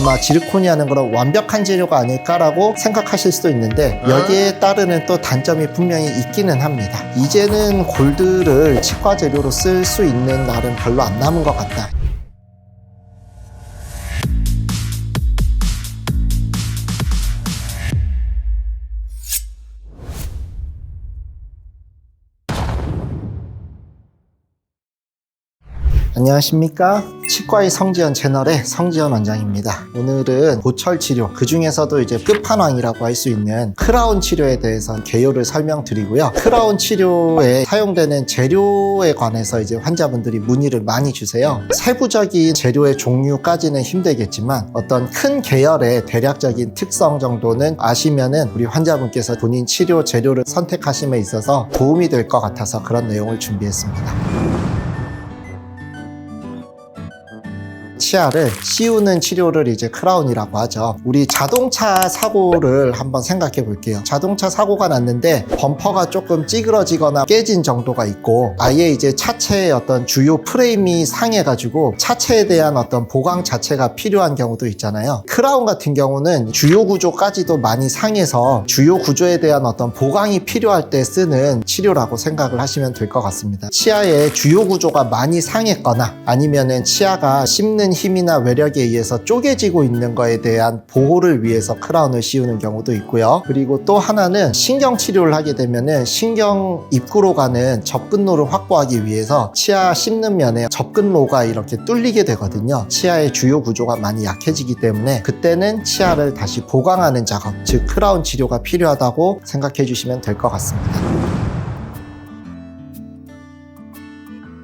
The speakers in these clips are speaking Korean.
아마 지르코니아는 그런 완벽한 재료가 아닐까라고 생각하실 수도 있는데 여기에 따르는 또 단점이 분명히 있기는 합니다. 이제는 골드를 치과 재료로 쓸 수 있는 날은 별로 안 남은 것 같다. 안녕하십니까? 치과의 성지연 채널의 성지연 원장입니다. 오늘은 보철 치료, 그 중에서도 이제 끝판왕이라고 할 수 있는 크라운 치료에 대해서 개요를 설명드리고요. 크라운 치료에 사용되는 재료에 관해서 이제 환자분들이 문의를 많이 주세요. 세부적인 재료의 종류까지는 힘들겠지만 어떤 큰 계열의 대략적인 특성 정도는 아시면은 우리 환자분께서 본인 치료 재료를 선택하심에 있어서 도움이 될 것 같아서 그런 내용을 준비했습니다. 치아를 씌우는 치료를 이제 크라운이라고 하죠. 우리 자동차 사고를 한번 생각해 볼게요. 자동차 사고가 났는데 범퍼가 조금 찌그러지거나 깨진 정도가 있고 아예 이제 차체의 어떤 주요 프레임이 상해가지고 차체에 대한 어떤 보강 자체가 필요한 경우도 있잖아요. 크라운 같은 경우는 주요 구조까지도 많이 상해서 주요 구조에 대한 어떤 보강이 필요할 때 쓰는 치료라고 생각을 하시면 될 것 같습니다. 치아의 주요 구조가 많이 상했거나 아니면은 치아가 씹는 힘이나 외력에 의해서 쪼개지고 있는 거에 대한 보호를 위해서 크라운을 씌우는 경우도 있고요. 그리고 또 하나는 신경 치료를 하게 되면은 신경 입구로 가는 접근로를 확보하기 위해서 치아 씹는 면에 접근로가 이렇게 뚫리게 되거든요. 치아의 주요 구조가 많이 약해지기 때문에 그때는 치아를 다시 보강하는 작업, 즉 크라운 치료가 필요하다고 생각해 주시면 될 것 같습니다.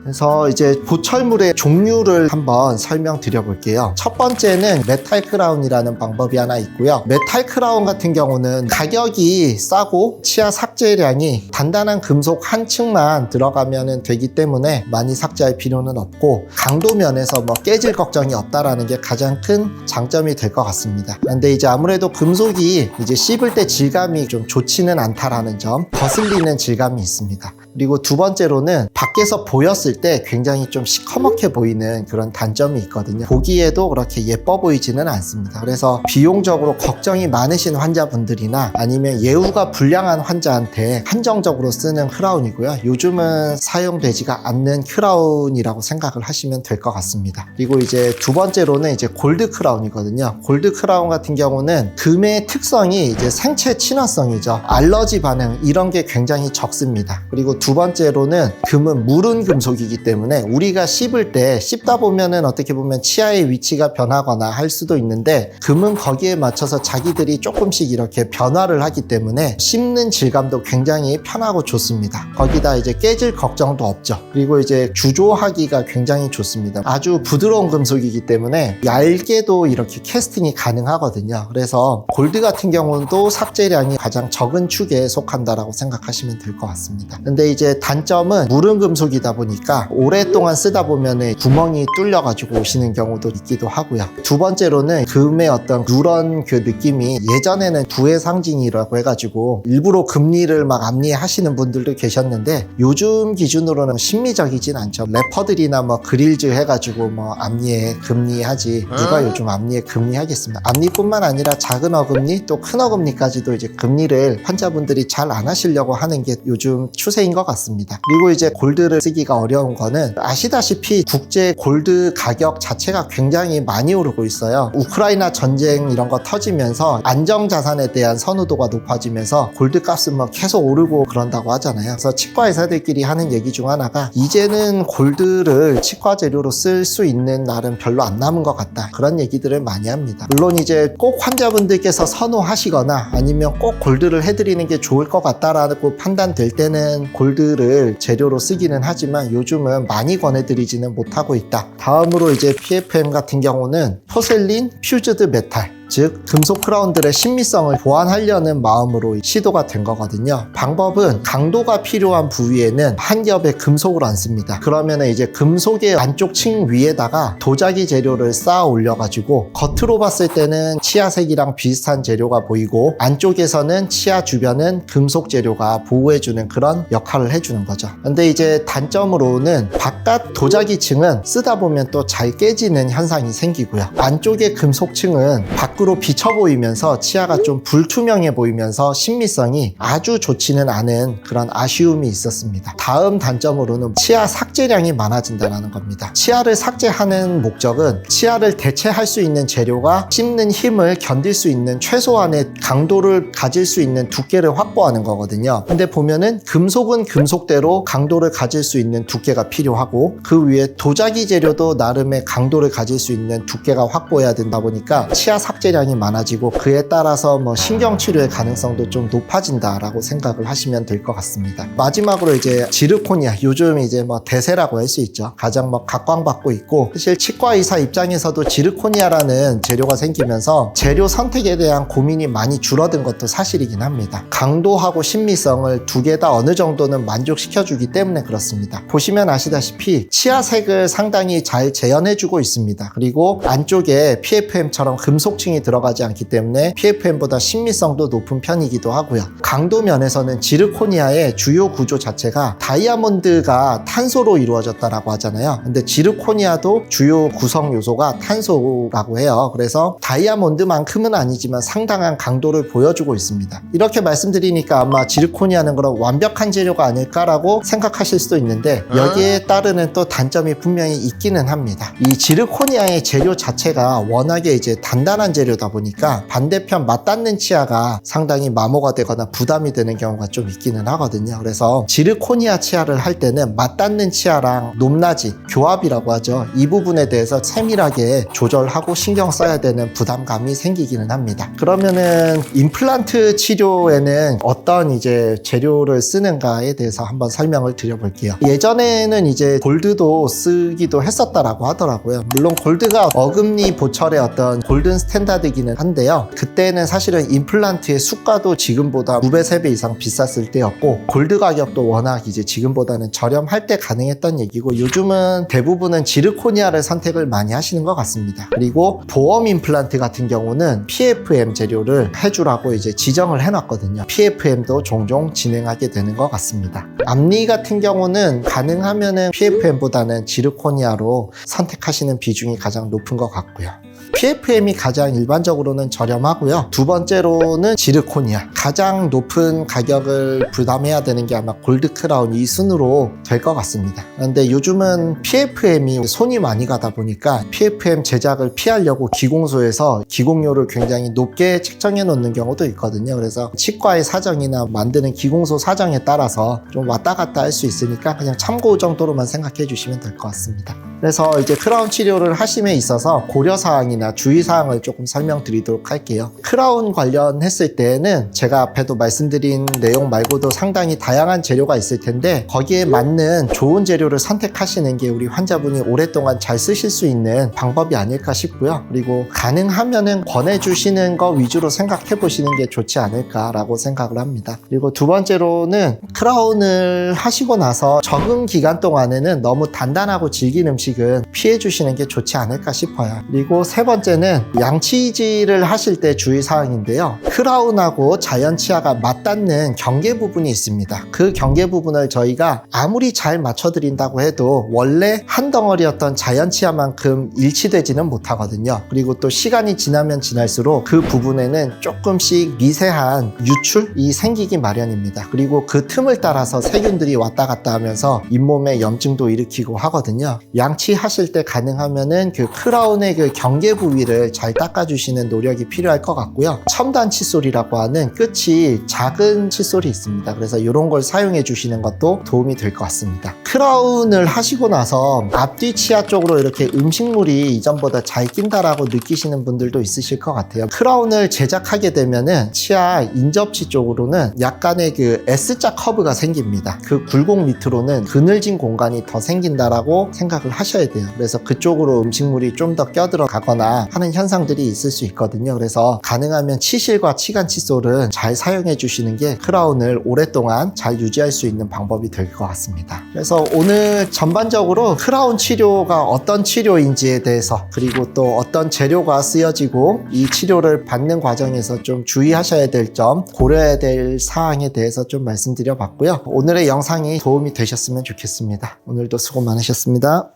그래서 이제 보철물의 종류를 한번 설명드려 볼게요. 첫 번째는 메탈 크라운이라는 방법이 하나 있고요. 메탈 크라운 같은 경우는 가격이 싸고 치아 삭제량이 단단한 금속 한 층만 들어가면 되기 때문에 많이 삭제할 필요는 없고 강도 면에서 뭐 깨질 걱정이 없다라는 게 가장 큰 장점이 될 것 같습니다. 근데 이제 아무래도 금속이 이제 씹을 때 질감이 좀 좋지는 않다라는 점, 거슬리는 질감이 있습니다. 그리고 두 번째로는 밖에서 보였을 때 굉장히 좀 시커멓게 보이는 그런 단점이 있거든요. 보기에도 그렇게 예뻐 보이지는 않습니다. 그래서 비용적으로 걱정이 많으신 환자분들이나 아니면 예후가 불량한 환자한테 한정적으로 쓰는 크라운이고요. 요즘은 사용되지가 않는 크라운이라고 생각을 하시면 될 것 같습니다. 그리고 이제 두 번째로는 이제 골드 크라운이거든요. 골드 크라운 같은 경우는 금의 특성이 이제 생체 친화성이죠. 알러지 반응 이런 게 굉장히 적습니다. 그리고 두 번째로는 금은 무른 금속이기 때문에 우리가 씹을 때 씹다 보면은 어떻게 보면 치아의 위치가 변하거나 할 수도 있는데 금은 거기에 맞춰서 자기들이 조금씩 이렇게 변화를 하기 때문에 씹는 질감도 굉장히 편하고 좋습니다. 거기다 이제 깨질 걱정도 없죠. 그리고 이제 주조하기가 굉장히 좋습니다. 아주 부드러운 금속이기 때문에 얇게도 이렇게 캐스팅이 가능하거든요. 그래서 골드 같은 경우도 삭제량이 가장 적은 축에 속한다라고 생각하시면 될 것 같습니다. 근데 이제 단점은 무른 금속이다 보니까 오랫동안 쓰다 보면 구멍이 뚫려가지고 오시는 경우도 있기도 하고요. 두 번째로는 금의 어떤 누런 그 느낌이 예전에는 부의 상징이라고 해가지고 일부러 금리를 막 앞니에 하시는 분들도 계셨는데 요즘 기준으로는 심미적이진 않죠. 래퍼들이나 뭐 그릴즈 해가지고 뭐 앞니에 금리 하지 누가 요즘 앞니에 금리 하겠습니다. 앞니뿐만 아니라 작은 어금니 또 큰 어금니까지도 이제 금리를 환자분들이 잘 안 하시려고 하는 게 요즘 추세인 것 같습니다. 그리고 이제 골드를 쓰기가 어려운 거는 아시다시피 국제 골드 가격 자체가 굉장히 많이 오르고 있어요. 우크라이나 전쟁 이런 거 터지면서 안정자산에 대한 선호도가 높아지면서 골드 값은 뭐 계속 오르고 그런다고 하잖아요. 그래서 치과 의사들끼리 하는 얘기 중 하나가 이제는 골드를 치과 재료로 쓸 수 있는 날은 별로 안 남은 것 같다. 그런 얘기들을 많이 합니다. 물론 이제 꼭 환자분들께서 선호하시거나 아니면 꼭 골드를 해드리는 게 좋을 것 같다라고 판단될 때는 골드를 재료로 쓰기는 하지만 요즘은 많이 권해드리지는 못하고 있다. 다음으로 이제 PFM 같은 경우는 포셀린 퓨즈드 메탈 즉 금속 크라운들의 신미성을 보완하려는 마음으로 시도가 된 거거든요. 방법은 강도가 필요한 부위에는 한 겹의 금속을 얹습니다. 그러면 이제 금속의 안쪽 층 위에다가 도자기 재료를 쌓아 올려가지고 겉으로 봤을 때는 치아색이랑 비슷한 재료가 보이고 안쪽에서는 치아 주변은 금속 재료가 보호해주는 그런 역할을 해주는 거죠. 근데 이제 단점으로는 바깥 도자기 층은 쓰다 보면 또 잘 깨지는 현상이 생기고요. 안쪽의 금속 층은 밖으로 비쳐 보이면서 치아가 좀 불투명해 보이면서 신미성이 아주 좋지는 않은 그런 아쉬움이 있었습니다. 다음 단점으로는 치아 삭제량이 많아진다는 겁니다. 치아를 삭제하는 목적은 치아를 대체할 수 있는 재료가 씹는 힘을 견딜 수 있는 최소한의 강도를 가질 수 있는 두께를 확보하는 거거든요. 근데 보면은 금속은 금속대로 강도를 가질 수 있는 두께가 필요하고 그 위에 도자기 재료도 나름의 강도를 가질 수 있는 두께가 확보해야 된다 보니까 치아 삭제량이 많아지고 그에 따라서 신경치료의 가능성도 좀 높아진다라고 생각을 하시면 될 것 같습니다. 마지막으로 이제 지르코니아, 요즘 이제 대세라고 할 수 있죠. 가장 각광받고 있고, 사실 치과 의사 입장에서도 지르코니아라는 재료가 생기면서 재료 선택에 대한 고민이 많이 줄어든 것도 사실이긴 합니다. 강도하고 신미성을 두 개 다 어느 정도는 만족시켜주기 때문에 그렇습니다. 보시면 아시다시피 치아색을 상당히 잘 재현해주고 있습니다. 그리고 안쪽에 PFM처럼 금속층이 들어가지 않기 때문에 PFM보다 신미성도 높은 편이기도 하고요. 강도 면에서는 지르코니아의 주요 구조 자체가 다이아몬드가 탄소로 이루어졌다라고 하잖아요. 근데 지르코니아도 주요 구성 요소가 탄소라고 해요. 그래서 다이아몬드만큼은 아니지만 상당한 강도를 보여주고 있습니다. 이렇게 말씀드리니까 아마 지르코니아는 그럼 완벽한 재료가 아닐까라고 생각하실 수도 있는데 여기에 따르는 또 단점이 분명히 있기는 합니다. 이 지르코니아의 재료 자체가 워낙에 이제 단단한 재료다 보니까 반대편 맞닿는 치아가 상당히 마모가 되거나 부담이 되는 경우가 좀 있기는 하거든요. 그래서 지르코니아 치아를 할 때는 맞닿는 치아랑 높낮이, 교합이라고 하죠. 이 부분에 대해서 세밀하게 조절하고 신경 써야 되는 부담감이 생기기는 합니다. 그러면은 임플란트 치료에는 어떤 이제 재료를 쓰는가에 대해서 한번 설명을 드려볼게요. 예전에는 이제 골드도 쓰기도 했었다라고 하더라고요. 물론 골드가 어금니 보철의 어떤 골든 스탠다드기는 한데요. 그때는 사실은 임플란트의 수가도 지금보다 2배, 3배 이상 비쌌을 때였고 골드 가격도 워낙 이제 지금보다는 저렴할 때 가능했던 얘기고 요즘은 대부분은 지르코니아를 선택을 많이 하시는 것 같습니다. 그리고 보험 임플란트 같은 경우는 PFM 재료를 해주라고 이제 지정을 해놨거든요. PFM도 종종 진행하게 되는 것 같습니다. 앞니 같은 경우는 가능하면은 PFM보다는 지르코니아로 선택하시는 비중이 가장 높은 것 같고요. PFM이 가장 일반적으로는 저렴하고요. 두 번째로는 지르코니아. 가장 높은 가격을 부담해야 되는 게 아마 골드 크라운 이 순으로 될 것 같습니다. 그런데 요즘은 PFM이 손이 많이 가다 보니까 PFM 제작을 피하려고 기공소에서 기공료를 굉장히 높게 책정해 놓는 경우도 있거든요. 그래서 치과의 사정이나 만드는 기공소 사정에 따라서 좀 왔다 갔다 할 수 있으니까 그냥 참고 정도로만 생각해 주시면 될 것 같습니다. 그래서 이제 크라운 치료를 하심에 있어서 고려사항이나 주의사항을 조금 설명드리도록 할게요. 크라운 관련했을 때는 제가 앞에도 말씀드린 내용 말고도 상당히 다양한 재료가 있을 텐데 거기에 맞는 좋은 재료를 선택하시는 게 우리 환자분이 오랫동안 잘 쓰실 수 있는 방법이 아닐까 싶고요. 그리고 가능하면은 권해주시는 거 위주로 생각해 보시는 게 좋지 않을까라고 생각을 합니다. 그리고 두 번째로는 크라운을 하시고 나서 적응 기간 동안에는 너무 단단하고 질긴 음식은 피해 주시는 게 좋지 않을까 싶어요. 그리고 세 번째는 양치질을 하실 때 주의사항인데요. 크라운하고 자연 치아가 맞닿는 경계 부분이 있습니다. 그 경계 부분을 저희가 아무리 잘 맞춰드린다고 해도 원래 한 덩어리였던 자연 치아만큼 일치되지는 못하거든요. 그리고 또 시간이 지나면 지날수록 그 부분에는 조금씩 미세한 유출이 생기기 마련입니다. 그리고 그 틈을 따라서 세균들이 왔다 갔다 하면서 잇몸에 염증도 일으키고 하거든요. 양치하실 때 가능하면은 그 크라운의 그 경계 부위를 잘 닦아주시는 노력이 필요할 것 같고요. 첨단 칫솔이라고 하는 끝이 작은 칫솔이 있습니다. 그래서 이런 걸 사용해 주시는 것도 도움이 될 것 같습니다. 크라운을 하시고 나서 앞뒤 치아 쪽으로 이렇게 음식물이 이전보다 잘 낀다라고 느끼시는 분들도 있으실 것 같아요. 크라운을 제작하게 되면은 치아 인접치 쪽으로는 약간의 그 S자 커브가 생깁니다. 그 굴곡 밑으로는 그늘진 공간이 더 생긴다라고 생각을 하시면 하셔야 돼요. 그래서 그쪽으로 음식물이 좀 더 껴들어가거나 하는 현상들이 있을 수 있거든요. 그래서 가능하면 치실과 치간 칫솔은 잘 사용해 주시는 게 크라운을 오랫동안 잘 유지할 수 있는 방법이 될 것 같습니다. 그래서 오늘 전반적으로 크라운 치료가 어떤 치료인지에 대해서, 그리고 또 어떤 재료가 쓰여지고 이 치료를 받는 과정에서 좀 주의하셔야 될 점, 고려해야 될 사항에 대해서 좀 말씀드려 봤고요. 오늘의 영상이 도움이 되셨으면 좋겠습니다. 오늘도 수고 많으셨습니다.